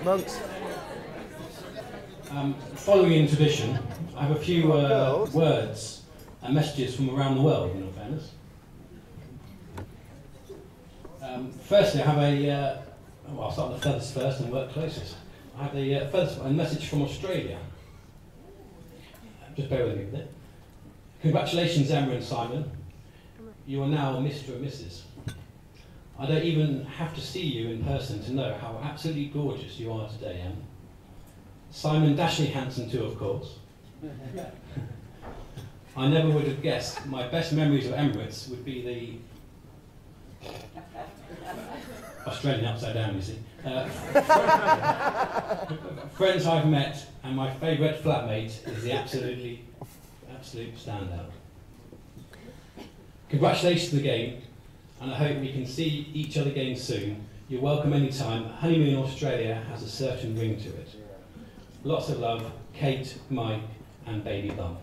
Monks. Following in tradition, I have a few words and messages from around the world, in all fairness. Firstly, I have well, I'll start with the furthest first and work closest. I have a message from Australia. Just bear with me with it. Congratulations, Emma and Simon. You are now Mr. and Mrs. I don't even have to see you in person to know how absolutely gorgeous you are today, Em. Simon dashingly handsome too, of course. I never would have guessed my best memories of Emirates would be the Australian upside down, you see. Friends I've met, and my favourite flatmate is the absolute standout. Congratulations again, and I hope we can see each other again soon. You're welcome anytime. Honeymoon in Australia has a certain ring to it. Lots of love, Kate, Mike, and baby Bump.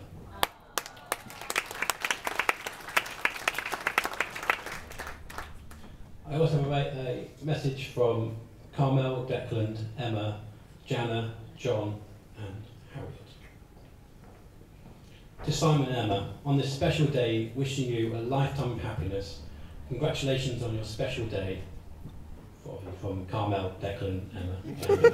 I also have a message from Carmel, Declan, Emma, Jana, John, and Harriet. To Simon and Emma, on this special day, wishing you a lifetime of happiness. Congratulations on your special day. From Carmel, Declan, Emma. There we go.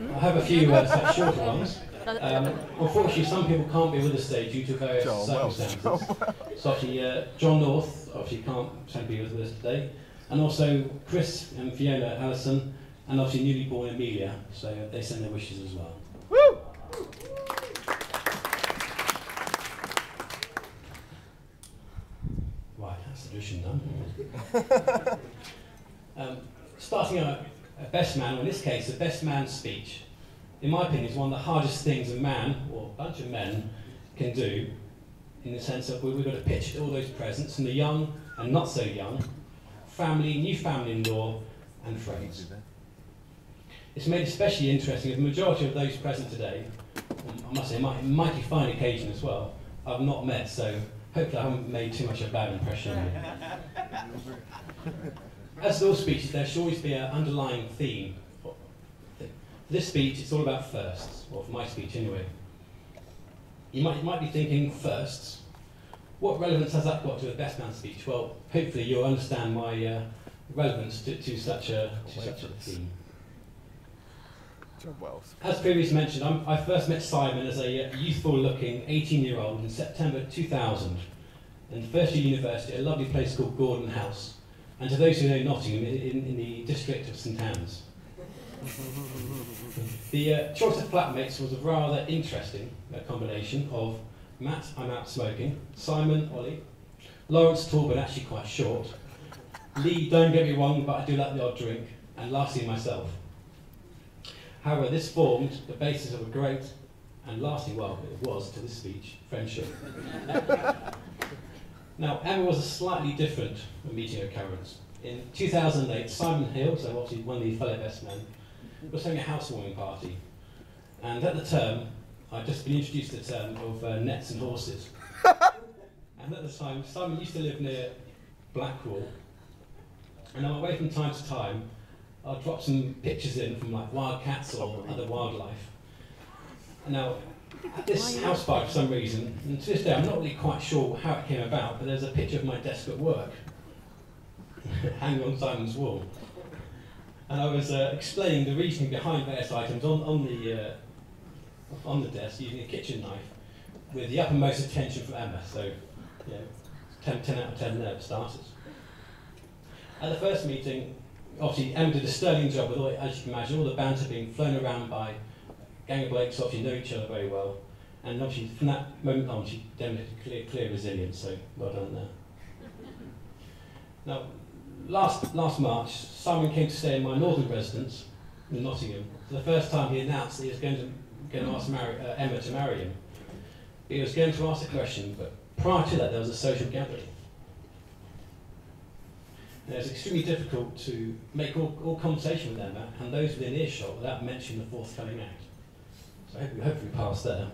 I have a few such shorter ones. Unfortunately, some people can't be with us today due to various circumstances. So obviously, John North obviously can't be with us today, and also Chris and Fiona Allison, and obviously newly born Amelia. So they send their wishes as well. Woo! Right, that's the tradition done. Starting out, a best man, or in this case, a best man speech, in my opinion, is one of the hardest things a man, or a bunch of men, can do, in the sense that we've got to pitch all those presents, from the young and not so young, family, new family-in-law, and friends. It's made especially interesting that the majority of those present today, I must say, a mighty fine occasion as well, I've not met, so hopefully I haven't made too much of a bad impression on you. As with all speeches, there should always be an underlying theme. For this speech, it's all about firsts, or for my speech anyway. You might be thinking, firsts? What relevance has that got to a best man speech? Well, hopefully you'll understand my relevance to such a theme. As previously mentioned, I first met Simon as a youthful-looking 18-year-old in September 2000 in first year university at a lovely place called Gordon House. And to those who know Nottingham, in the district of St Anne's. The choice of flatmates was a rather interesting combination of Matt, I'm out smoking, Simon, Ollie, Lawrence, tall but actually quite short, Lee, don't get me wrong, but I do like the odd drink, and lastly myself. However, this formed the basis of a great and lasting, well, it was to this speech, friendship. Now, Emma was a slightly different meeting occurrence. In 2008, Simon Hill, so obviously one of the fellow best men, was having a housewarming party. And at the term, I'd just been introduced to the term of nets and horses. And at the time, Simon used to live near Blackwall. And on my way from time to time, I'll drop some pictures in from like wild cats or other wildlife. Now, at this house party, for some reason, and to this day I'm not really quite sure how it came about, but there's a picture of my desk at work hanging on Simon's wall. And I was explaining the reasoning behind various items on the desk using a kitchen knife with the uppermost attention from Emma, so you know, 10 out of 10 there for starters. At the first meeting, obviously Emma did a sterling job with, all, as you can imagine, all the banter being flown around by a gang of blokes who obviously know each other very well, and obviously from that moment on she demonstrated clear resilience, so well done there. Now, last March, Simon came to stay in my northern residence in Nottingham. For the first time he announced that he was going to ask Emma to marry him. He was going to ask a question, but prior to that there was a social gathering. And it was extremely difficult to make all conversation with Emma and those within earshot without mentioning the forthcoming act. So hopefully pass there.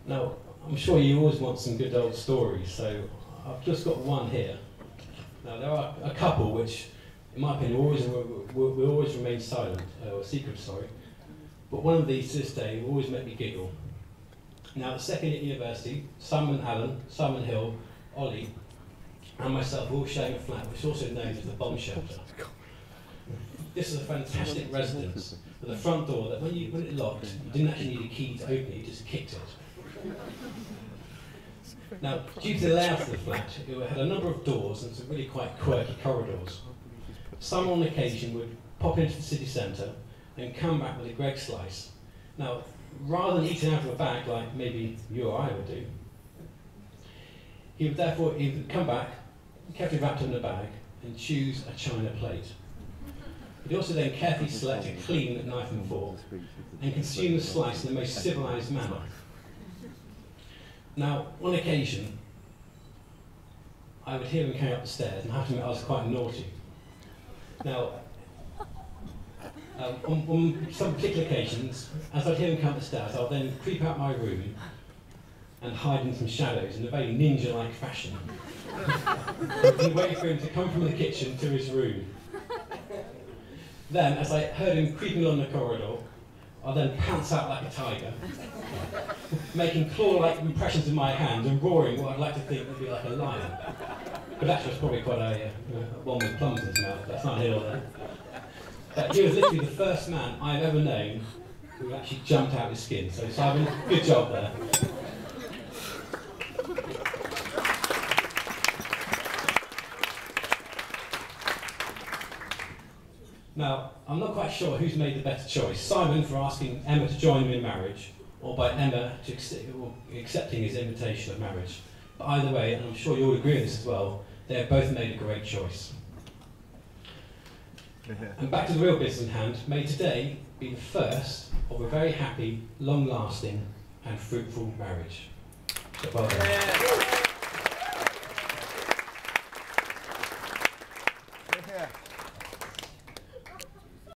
Now, I'm sure you always want some good old stories, so I've just got one here. Now, there are a couple which, in my opinion, will always remain silent, or secret, sorry. But one of these to this day will always make me giggle. Now, the second year at university, Simon Allen, Simon Hill, Ollie, and myself were all sharing a flat, which is also known as the bomb shelter. This is a fantastic residence with a front door that when it locked, you didn't actually need a key to open it, you just kicked it. Now, due to the layout of the flat, it had a number of doors and some really quite quirky corridors. Some on occasion would pop into the city centre and come back with a Greg slice. Now, rather than eating out of a bag like maybe you or I would do, he would come back, carefully wrapped in a bag, and choose a china plate. He'd also then carefully select a clean knife and fork and consume the slice in the most civilised manner. Now, on occasion, I would hear him coming up the stairs, and I have to admit I was quite naughty. Now, on some particular occasions, as I'd hear him come up the stairs, I'd then creep out my room and hide in some shadows in a very ninja-like fashion. And wait for him to come from the kitchen to his room. Then, as I heard him creeping along the corridor, I'd then pounce out like a tiger, making claw-like impressions in my hand and roaring what I'd like to think would be like a lion. But that was probably quite a one with plums in his mouth. That's not here or there. But he was literally the first man I've ever known who actually jumped out of his skin. So Simon, good job there. Now, I'm not quite sure who's made the better choice, Simon for asking Emma to join him in marriage, or by Emma accepting his invitation of marriage. But either way, and I'm sure you'll agree with this as well, they have both made a great choice. And back to the real business in hand, may today be the first of a very happy, long-lasting and fruitful marriage. So well done.